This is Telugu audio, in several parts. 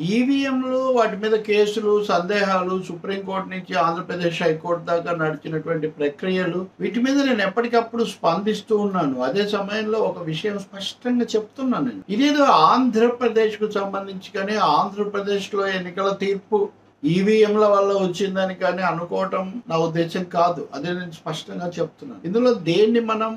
ఈవీఎంలు వాటి మీద కేసులు, సందేహాలు సుప్రీంకోర్టు నుంచి ఆంధ్రప్రదేశ్ హైకోర్టు దాకా నడిచినటువంటి ప్రక్రియలు వీటి మీద నేను ఎప్పటికప్పుడు స్పందిస్తూ ఉన్నాను. అదే సమయంలో ఒక విషయం స్పష్టంగా చెప్తున్నాను నేను. ఇదేదో ఆంధ్రప్రదేశ్ కు సంబంధించి కానీ ఆంధ్రప్రదేశ్ లో ఎన్నికల తీర్పు ఈవీఎంల వల్ల వచ్చిందని కానీ అనుకోవటం నా ఉద్దేశం కాదు. అదే నేను స్పష్టంగా చెప్తున్నాను. ఇందులో దేన్ని మనం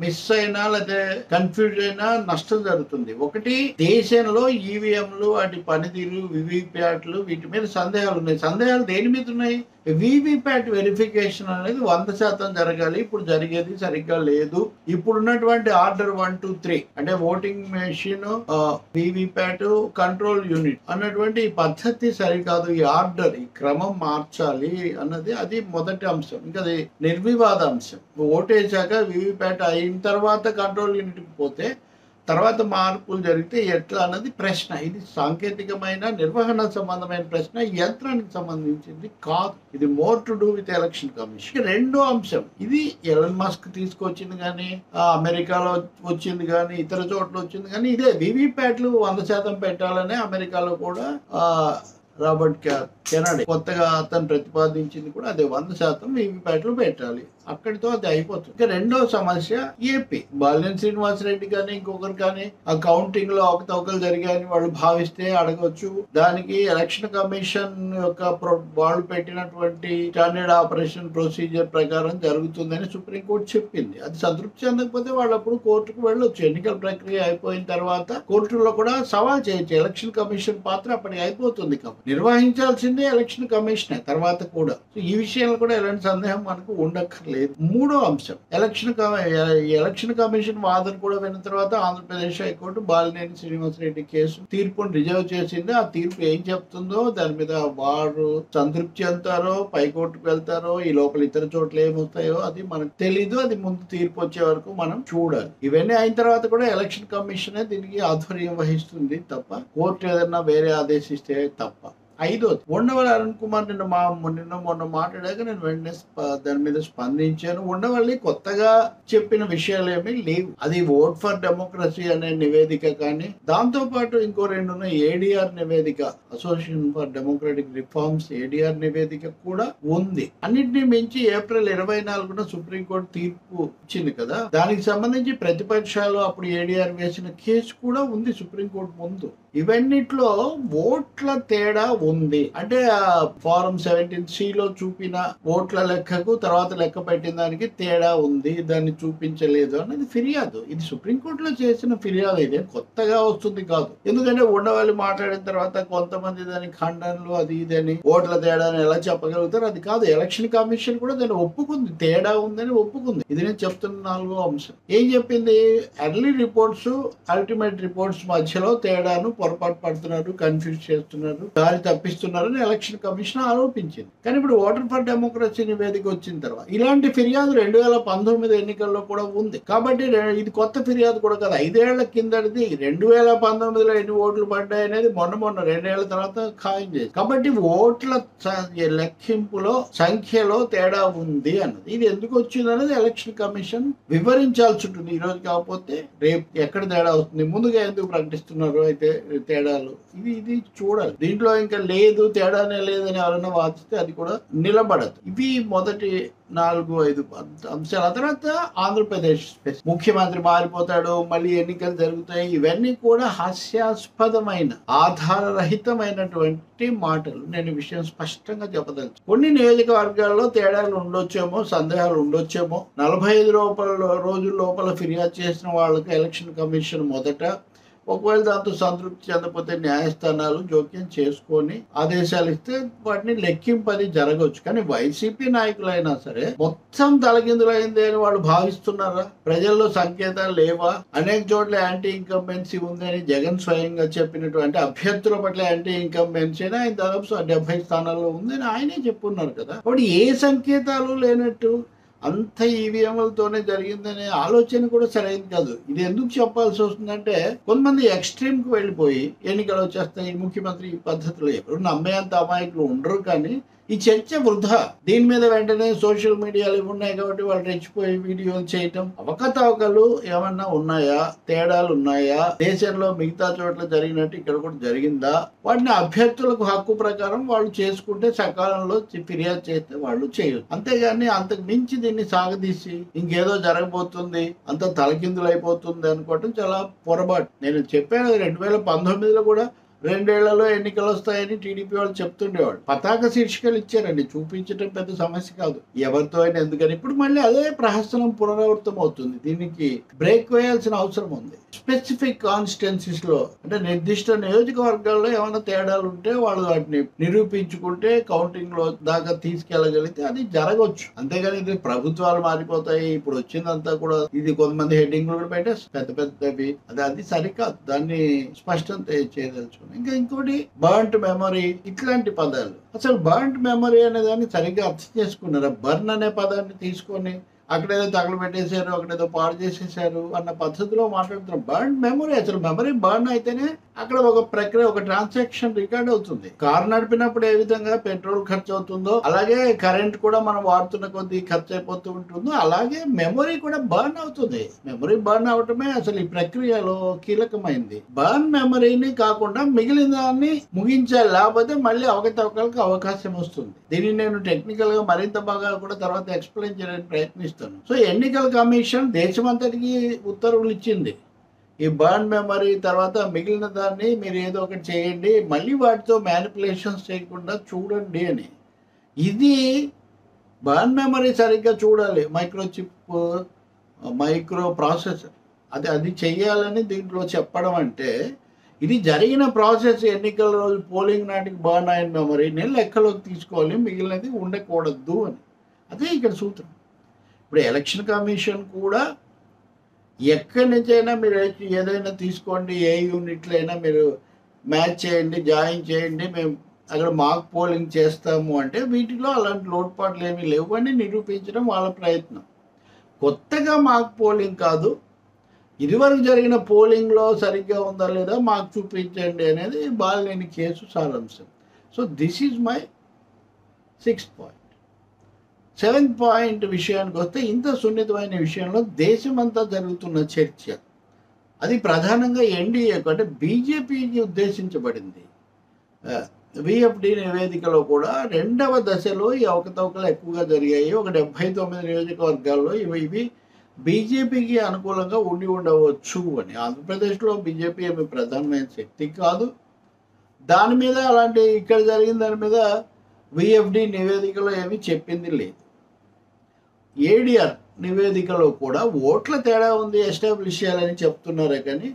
మిస్ అయినా లేదా కన్ఫ్యూజ్ అయినా నష్టం జరుగుతుంది. ఒకటి, దేశంలో ఈవీఎంలు వాటి పనితీరు, వివిప్యాట్లు వీటి మీద సందేహాలు ఉన్నాయి. సందేహాలు దేని మీద ఉన్నాయి? వివిప్యాట్ వెరిఫికేషన్ అనేది 100% జరగాలి. ఇప్పుడు జరిగేది సరిగ్గా లేదు. ఇప్పుడున్నటువంటి ఆర్డర్ 1, 2, 3 అంటే voting machine, VVPAT, control unit అన్నటువంటి పద్ధతి సరికాదు. ఈ ఆర్డర్, ఈ క్రమం మార్చాలి అన్నది అది మొదటి అంశం. ఇంకా అది నిర్వివాద అంశం. ఓటేసాక వివిప్యాట్ అయిన తర్వాత కంట్రోల్ యూనిట్కి పోతే తర్వాత మార్పులు జరిగితే ఎట్లా అన్నది ప్రశ్న. ఇది సాంకేతికమైన నిర్వహణ సంబంధమైన ప్రశ్న, యంత్రానికి సంబంధించింది కాదు. ఇది more to do with election commission. రెండో అంశం, ఇది ఎలన్ మస్క్ తీసుకొచ్చింది కానీ, అమెరికాలో వచ్చింది కానీ, ఇతర చోట్ల వచ్చింది కానీ, ఇదే వివిప్యాట్లు 100% పెట్టాలనే అమెరికాలో కూడా రాబర్ట్ కెనడీ కొత్తగా అతను ప్రతిపాదించింది కూడా అదే. 100% వివిప్యాట్లు పెట్టాలి. అక్కడితో అది అయిపోతుంది. ఇక రెండో సమస్య ఏపీ. బాలినేని శ్రీనివాసరెడ్డి కానీ ఇంకొకరు కానీ ఆ కౌంటింగ్ లో అవకతవకలు జరిగాయని వాళ్ళు భావిస్తే అడగొచ్చు. దానికి ఎలక్షన్ కమిషన్ యొక్క వాళ్ళు పెట్టినటువంటి స్టాండర్డ్ ఆపరేషన్ ప్రొసీజర్ ప్రకారం జరుగుతుందని సుప్రీంకోర్టు చెప్పింది. అది సంతృప్తి చెందకపోతే వాళ్ళు అప్పుడు కోర్టుకు వెళ్ళొచ్చు. ఎన్నికల ప్రక్రియ అయిపోయిన తర్వాత కోర్టులో కూడా సవాల్ చేయొచ్చు. ఎలక్షన్ కమిషన్ పాత్ర అప్పటికి అయిపోతుంది. కాబట్టి నిర్వహించాల్సిందే ఎలక్షన్ కమిషన్ తర్వాత కూడా. ఈ విషయంలో కూడా ఎలాంటి సందేహం మనకు ఉండక్కర్లేదు. మూడో అంశం, ఎలక్షన్ కమిషన్ వాదన కూడా విన్న తర్వాత ఆంధ్రప్రదేశ్ హైకోర్టు బాలినేని శ్రీనివాసరెడ్డి కేసు తీర్పును రిజర్వ్ చేసింది. ఆ తీర్పు ఏం చెప్తుందో దాని మీద వారు సంతృప్తి చెందుతారో, పైకోర్టుకు వెళ్తారో, ఈ లోపల ఇతర చోట్ల ఏమవుతాయో అది మనకు తెలీదు. అది ముందు తీర్పు వచ్చే వరకు మనం చూడాలి. ఇవన్నీ అయిన తర్వాత కూడా ఎలక్షన్ కమిషన్ దీనికి ఆధ్వర్యం వహిస్తుంది తప్ప కోర్టు ఏదన్నా వేరే ఆదేశిస్తే తప్ప. ఐదోది, ఉండవల్లి అరుణ్ కుమార్ మొన్న మాట్లాడాక నేను వెంటనే దాని మీద స్పందించాను. ఉండవల్లి కొత్తగా చెప్పిన విషయాలు ఏమీ లేవు. అది ఓట్ ఫర్ డెమోక్రసీ అనే నివేదిక కానీ, దాంతో పాటు ఇంకో రెండు ఏడీఆర్ నివేదిక, association for democratic reforms ADR నివేదిక కూడా ఉంది. అన్నింటినీ మించి ఏప్రిల్ 24న సుప్రీంకోర్టు తీర్పు ఇచ్చింది కదా, దానికి సంబంధించి ప్రతిపక్షాలు అప్పుడు ఏడీఆర్ వేసిన కేసు కూడా ఉంది సుప్రీంకోర్టు ముందు. ఇవన్నిట్లో ఓట్ల తేడా ఉంది. అంటే ఫారం 17C లో చూపిన ఓట్ల లెక్కకు తర్వాత లెక్క పెట్టిన దానికి తేడా ఉంది, దాన్ని చూపించలేదు అన్నది ఫిర్యాదు. ఇది సుప్రీంకోర్టులో చేసిన ఫిర్యాదు, ఇదే కొత్తగా వస్తుంది కాదు. ఎందుకంటే ఉండవల్లి మాట్లాడిన తర్వాత కొంతమంది దాని ఖండనలు అది ఇదని ఓట్ల తేడాని ఎలా చెప్పగలుగుతారు? అది కాదు. ఎలక్షన్ కమిషన్ కూడా దాన్ని ఒప్పుకుంది, తేడా ఉందని ఒప్పుకుంది. ఇది నేను చెప్తున్న నాలుగో అంశం. ఏం చెప్పింది? ఎర్లీ రిపోర్ట్స్, అల్టిమేట్ రిపోర్ట్స్ మధ్యలో తేడాను పొరపాటు పడుతున్నారు, కన్ఫ్యూజ్ చేస్తున్నారు, దారి తప్పిస్తున్నారని ఎలక్షన్ కమిషన్ ఆరోపించింది. కానీ ఇప్పుడు ఓటర్ ఫర్ డెమోక్రసీ నివేదిక వచ్చిన తర్వాత ఇలాంటి ఫిర్యాదు 2019 ఎన్నికల్లో కూడా ఉంది. కాబట్టి ఇది కొత్త ఫిర్యాదు కూడా కదా, 5 ఏళ్ల కిందటిది. 2019లో ఎన్ని ఓట్లు పడ్డాయి అనేది మొన్న 2 ఏళ్ల తర్వాత ఖాయం చేసి, కాబట్టి ఓట్ల లెక్కింపులో సంఖ్యలో తేడా ఉంది అన్నది. ఇది ఎందుకు వచ్చింది అనేది ఎలక్షన్ కమిషన్ వివరించాల్సి ఉంటుంది. ఈ రోజు కాకపోతే రేపు ఎక్కడ తేడా వస్తుంది, ముందుగా ఎందుకు ప్రకటిస్తున్నారు అయితే తేడాలు, ఇది చూడాలి. దీంట్లో ఇంకా లేదు, తేడానే లేదని ఎవరైనా వాదిస్తే అది కూడా నిలబడదు. ఇవి మొదటి 4-5 అంశాలు. ఆ తర్వాత ఆంధ్రప్రదేశ్ ముఖ్యమంత్రి మారిపోతాడు, మళ్ళీ ఎన్నికలు జరుగుతాయి, ఇవన్నీ కూడా హాస్యాస్పదమైన ఆధారరహితమైనటువంటి మాటలు. నేను ఈ విషయం స్పష్టంగా చెప్పదలుచు. కొన్ని నియోజకవర్గాల్లో తేడాలు ఉండొచ్చేమో, సందేహాలు ఉండొచ్చేమో. 45 రోజుల లోపల ఫిర్యాదు చేసిన వాళ్ళకి ఎలక్షన్ కమిషన్ మొదట, ఒకవేళ దాంతో సంతృప్తి చెందకపోతే న్యాయస్థానాలు జోక్యం చేసుకొని ఆదేశాలు ఇస్తే వాటిని లెక్కింపది జరగవచ్చు. కానీ వైసీపీ నాయకులైనా సరే మొత్తం తలకిందులైంది అని వాళ్ళు భావిస్తున్నారా? ప్రజల్లో సంకేతాలు లేవా? అనేక చోట్ల యాంటీ ఇన్కంబెన్సీ ఉంది అని జగన్ స్వయంగా చెప్పినటువంటి అభ్యర్థుల పట్ల యాంటీ ఇన్కంబెన్సీ అని ఆయన దాదాపు 70 స్థానాల్లో ఉందని ఆయనే చెప్పున్నారు కదా. కాబట్టి ఏ సంకేతాలు లేనట్టు అంత ఈవీఎంలతోనే జరిగిందనే ఆలోచన కూడా సరైనది కాదు. ఇది ఎందుకు చెప్పాల్సి వస్తుందంటే, కొంతమంది ఎక్స్ట్రీమ్ కు వెళ్ళిపోయి ఎన్నికలు వచ్చేస్తాయి, ముఖ్యమంత్రి ఈ పద్ధతిలో ఎవరు నమ్మేంత అమాయకులు ఉండరు. కానీ ఈ చర్చ వృధా. దీని మీద వెంటనే సోషల్ మీడియాలు ఉన్నాయి కాబట్టి వాళ్ళు రెచ్చిపోయి వీడియోలు చేయటం. అవకతవకలు ఏమన్నా ఉన్నాయా, తేడాలు ఉన్నాయా, దేశంలో మిగతా చోట్ల జరిగినట్టు ఇక్కడ కూడా జరిగిందా, వాటిని అభ్యర్థులకు హక్కు ప్రకారం వాళ్ళు చేసుకుంటే సకాలంలో ఫిర్యాదు చేస్తే వాళ్ళు చేయొచ్చు. అంతేగాని అంతకు మించి దీన్ని సాగదీసి ఇంకేదో జరగబోతుంది, అంత తలకిందులు అయిపోతుంది అనుకోవటం చాలా పొరపాటు. నేను చెప్పాను 2019లో కూడా 2 ఏళ్లలో ఎన్నికలు వస్తాయని టీడీపీ వాళ్ళు చెప్తుండేవాళ్ళు. పతాక శీర్షికలు ఇచ్చారండి, చూపించడం పెద్ద సమస్య కాదు ఎవరితో అయినా. ఎందుకని ఇప్పుడు మళ్ళీ అదే ప్రహసనం పునరావృతం అవుతుంది. దీనికి బ్రేక్ వేయాల్సిన అవసరం ఉంది. స్పెసిఫిక్ కాన్స్టిట్యున్సీస్ లో అంటే నిర్దిష్ట నియోజకవర్గాల్లో ఏమైనా తేడాలు ఉంటే వాళ్ళు వాటిని నిరూపించుకుంటే కౌంటింగ్ లో దాకా తీసుకెళ్లగలిగితే అది జరగవచ్చు. అంతేగాని ఇది ప్రభుత్వాలు మారిపోతాయి, ఇప్పుడు వచ్చిందంతా కూడా ఇది కొంతమంది హెడ్డింగ్లు కూడా పెట్టే పెద్ద పెద్దవి, అది సరికాదు. దాన్ని స్పష్టం చేయదలుచుకున్నాను. ఇంకా ఇంకోటి బర్న్ట్ మెమరీ, ఇట్లాంటి పదాలు. అసలు బర్న్ట్ మెమరీ అనే దాన్ని సరిగ్గా అర్థం చేసుకున్నారా? బర్న్ అనే పదాన్ని తీసుకొని అక్కడేదో తగలబెట్టేశారు, అక్కడేదో పాడు చేసేసారు అన్న పద్ధతిలో మాట్లాడుతున్నారు. బర్న్ మెమరీ, అసలు మెమరీ బర్న్ అయితేనే అక్కడ ఒక ప్రక్రియ, ఒక ట్రాన్సాక్షన్ రికార్డ్ అవుతుంది. కారు నడిపినప్పుడు ఏ విధంగా పెట్రోల్ ఖర్చు అవుతుందో అలాగే కరెంట్ కూడా మనం వాడుతున్న కొద్దీ ఖర్చు అయిపోతూ ఉంటుందో అలాగే మెమరీ కూడా బర్న్ అవుతుంది. మెమరీ బర్న్ అవటమే అసలు ఈ ప్రక్రియలో కీలకమైంది. బర్న్ మెమరీని కాకుండా మిగిలిన దాన్ని ముగించాలి, లేకపోతే మళ్ళీ అవకతవకలకు అవకాశం వస్తుంది. దీన్ని నేను టెక్నికల్ గా మరింత బాగా కూడా తర్వాత ఎక్స్ప్లెయిన్ చేయడానికి ప్రయత్నిస్తాను. సో ఎన్నికల కమిషన్ దేశమంతటికి ఉత్తర్వులు ఇచ్చింది. ఈ బర్న్ మెమరీ తర్వాత మిగిలిన దాన్ని మీరు ఏదో ఒకటి చేయండి, మళ్ళీ వాటితో మ్యానిపులేషన్స్ చేయకుండా చూడండి అని. ఇది బర్న్ మెమరీ సరిగ్గా చూడాలి, మైక్రోచిప్, మైక్రో ప్రాసెసర్, అది చెయ్యాలని దీంట్లో చెప్పడం అంటే ఇది జరిగిన ప్రాసెస్. ఎన్నికల రోజు పోలింగ్ నాటికి బర్న్ అయిన మెమరీని లెక్కలోకి తీసుకోవాలి, మిగిలినది ఉండకూడదు అని. అదే ఇక్కడ సూత్రం. ఇప్పుడు ఎలక్షన్ కమిషన్ కూడా ఎక్కడి నుంచైనా మీరు ఏదైనా తీసుకోండి, ఏ యూనిట్లో అయినా మీరు మ్యాచ్ చేయండి, జాయిన్ చేయండి, మేము అక్కడ మాక్ పోలింగ్ చేస్తాము అంటే వీటిలో అలాంటి లోటుపాట్లు ఏమీ లేవు అని నిరూపించడం వాళ్ళ ప్రయత్నం. కొత్తగా మాక్ పోలింగ్ కాదు, ఇదివరకు జరిగిన పోలింగ్లో సరిగ్గా ఉందా లేదా మాకు చూపించండి అనేది బాలినేని కేసు సారాంశం. So this is my 6th point. 7th point విషయానికి వస్తే, ఇంత సున్నితమైన విషయంలో దేశమంతా జరుగుతున్న చర్చ అది ప్రధానంగా ఎన్డీఏకు అంటే బీజేపీకి ఉద్దేశించబడింది. విఎఫ్డి నివేదికలో కూడా 2వ దశలో ఈ అవకతవకలు ఎక్కువగా జరిగాయి. ఒక 79 నియోజకవర్గాల్లో ఇవి బీజేపీకి అనుకూలంగా ఉండవచ్చు అని. ఆంధ్రప్రదేశ్లో బీజేపీ ఏమి ప్రధానమైన శక్తి కాదు. దాని మీద అలాంటి ఇక్కడ జరిగిన దాని మీద విఎఫ్డి నివేదికలో ఏమీ చెప్పింది లేదు. ఏడిఆర్ నివేదికలో కూడా ఓట్ల తేడా ఉంది, ఎస్టాబ్లిష్ చేయాలని చెప్తున్నారే కానీ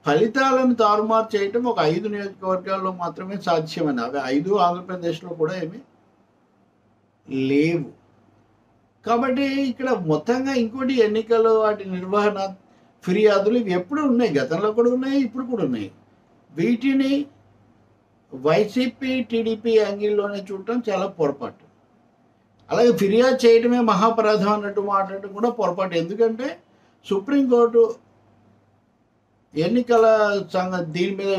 ఫలితాలను తారుమారు చేయటం ఒక 5 నియోజకవర్గాల్లో మాత్రమే సాధ్యమని. అవి 5 ఆంధ్రప్రదేశ్లో కూడా ఏమీ లేవు. కాబట్టి ఇక్కడ మొత్తంగా ఇంకోటి ఎన్నికలు వాటి నిర్వహణ ఫిర్యాదులు ఇవి ఎప్పుడు ఉన్నాయి, గతంలో కూడా ఉన్నాయి, ఇప్పుడు కూడా ఉన్నాయి. వీటిని వైసీపీ టీడీపీ యాంగిల్లోనే చూడటం చాలా పొరపాటు. అలాగే ఫిర్యాదు చేయడమే మహాపరాధం అన్నట్టు మాట్లాడటం కూడా పొరపాటు. ఎందుకంటే సుప్రీంకోర్టు ఎన్నికల దీని మీద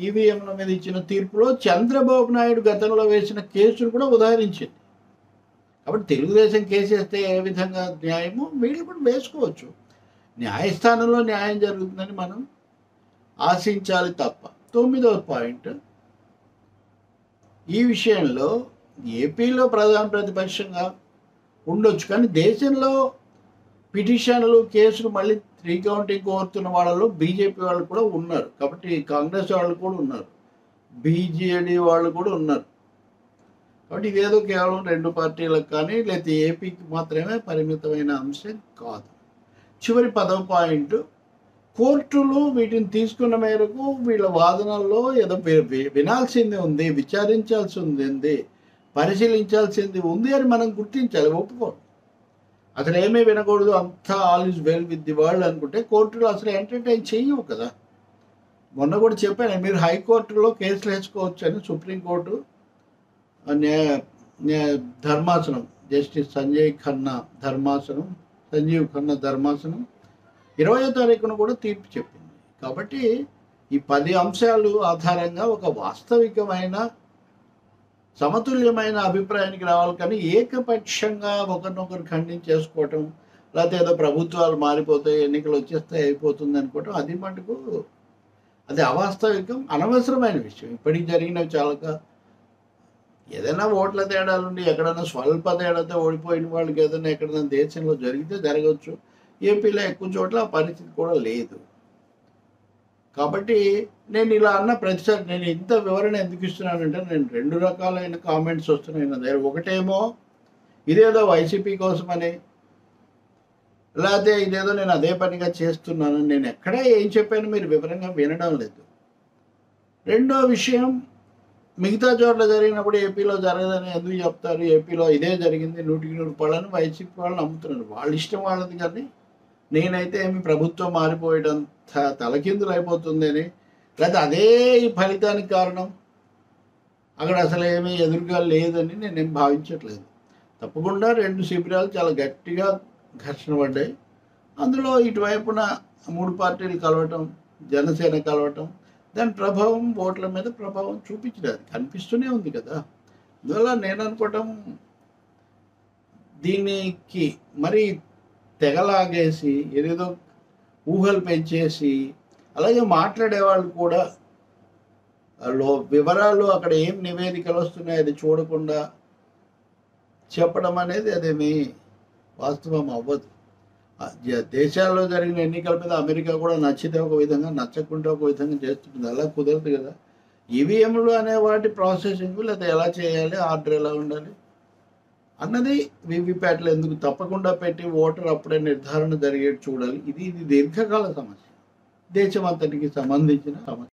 ఈవీఎంల మీద ఇచ్చిన తీర్పులో చంద్రబాబు నాయుడు గతంలో వేసిన కేసును కూడా ఉదాహరించింది. కాబట్టి తెలుగుదేశం కేసు వేస్తే ఏ విధంగా న్యాయమో వీళ్ళు కూడా వేసుకోవచ్చు. న్యాయస్థానంలో న్యాయం జరుగుతుందని మనం ఆశించాలి తప్ప. 9వ పాయింట్, ఈ విషయంలో ఏపీలో ప్రధాన ప్రతిపక్షంగా ఉండొచ్చు కానీ దేశంలో పిటిషన్లు, కేసులు మళ్ళీ రీకౌంటింగ్ కోరుతున్న వాళ్ళలో బీజేపీ వాళ్ళు కూడా ఉన్నారు. కాబట్టి కాంగ్రెస్ వాళ్ళు కూడా ఉన్నారు, బీజేడీ వాళ్ళు కూడా ఉన్నారు. కాబట్టి ఇదేదో కేవలం 2 పార్టీలకు కానీ లేకపోతే ఏపీకి మాత్రమే పరిమితమైన అంశం కాదు. చివరి 10వ పాయింట్, కోర్టులు వీటిని తీసుకున్న మేరకు వీళ్ళ వాదనల్లో ఏదో వినాల్సింది ఉంది, విచారించాల్సి ఉంది, పరిశీలించాల్సింది ఉంది అని మనం గుర్తించాలి, ఒప్పుకోండి. అసలు ఏమీ వినకూడదు, అంతా all is well with the world అనుకుంటే కోర్టులు అసలు ఎంటర్టైన్ చెయ్యవు కదా. మొన్న కూడా చెప్పాను, మీరు హైకోర్టులో కేసులు వేసుకోవచ్చు అని సుప్రీంకోర్టు ధర్మాసనం, జస్టిస్ సంజీవ్ ఖన్నా ధర్మాసనం 20వ తారీఖున కూడా తీర్పు చెప్పింది. కాబట్టి ఈ 10 అంశాలు ఆధారంగా ఒక వాస్తవికమైన సమతుల్యమైన అభిప్రాయానికి రావాలి, కానీ ఏకపక్షంగా ఒకరినొకరు ఖండించేసుకోవటం, లేకపోతే ఏదో ప్రభుత్వాలు మారిపోతాయి, ఎన్నికలు వచ్చేస్తాయి, అయిపోతుంది అనుకోవటం, అది మటుకు అది అవాస్తవికం, అనవసరమైన విషయం. ఇప్పటికి జరిగినవి చాలక ఏదైనా ఓట్ల తేడాలుండి ఎక్కడైనా స్వల్ప తేడాతో ఓడిపోయిన వాళ్ళకి ఏదైనా ఎక్కడైనా దేశంలో జరిగితే జరగవచ్చు. ఏపీలో ఎక్కువ చోట్ల ఆ పరిస్థితి కూడా లేదు. కాబట్టి నేను ఇలా అన్న ప్రతిసారి నేను ఇంత వివరణ ఎందుకు ఇస్తున్నానంటే, నేను 2 రకాలైన కామెంట్స్ వస్తున్నాయి నా దగ్గర. ఒకటేమో ఇదేదో వైసీపీ కోసమని, లేకపోతే ఇదేదో నేను అదే పనిగా చేస్తున్నాను, నేను ఎక్కడా ఏం చెప్పాను మీరు వివరంగా వినడం లేదు. రెండో విషయం, మిగతా చోట్ల జరిగినప్పుడు ఏపీలో జరగదని ఎందుకు చెప్తారు, ఏపీలో ఇదే జరిగింది 100% వైసీపీ వాళ్ళు నమ్ముతున్నారు. వాళ్ళ ఇష్టం వాళ్ళది, కానీ నేనైతే ఏమి ప్రభుత్వం మారిపోయేటంత తలకిందులు అయిపోతుందని, లేకపోతే అదే ఈ ఫలితానికి కారణం, అక్కడ అసలు ఏమీ ఎదురుగా లేదని నేనేం భావించట్లేదు. తప్పకుండా 2 శిబిరాలు చాలా గట్టిగా ఘర్షణ పడ్డాయి. అందులో ఇటువైపున 3 పార్టీలు కలవటం, జనసేన కలవటం, దాని ప్రభావం ఓట్ల మీద ప్రభావం చూపించలేదు, కనిపిస్తూనే ఉంది కదా. అందువల్ల నేను అనుకోవటం, దీనికి మరి తెగలాగేసి ఏదేదో ఊహలు పెంచేసి, అలాగే మాట్లాడేవాళ్ళు కూడా వివరాలు అక్కడ ఏం నివేదికలు వస్తున్నాయి అది చూడకుండా చెప్పడం అనేది అదేమి వాస్తవం అవ్వదు. దేశాల్లో జరిగిన ఎన్నికల మీద అమెరికా కూడా నచ్చితే ఒక విధంగా, నచ్చకుంటే ఒక విధంగా చేస్తుంటుంది. అలా కుదరదు కదా. ఈవీఎంలు అనే వాటి ప్రాసెసింగ్, లేదా ఎలా చేయాలి, ఆర్డర్ ఎలా ఉండాలి అన్నది వీవీప్యాట్లు ఎందుకు తప్పకుండా పెట్టి ఓటర్ అప్పుడే నిర్ధారణ జరిగేది చూడాలి. ఇది దీర్ఘకాల సమస్య, దేశం అంతటికి సంబంధించిన సమస్య.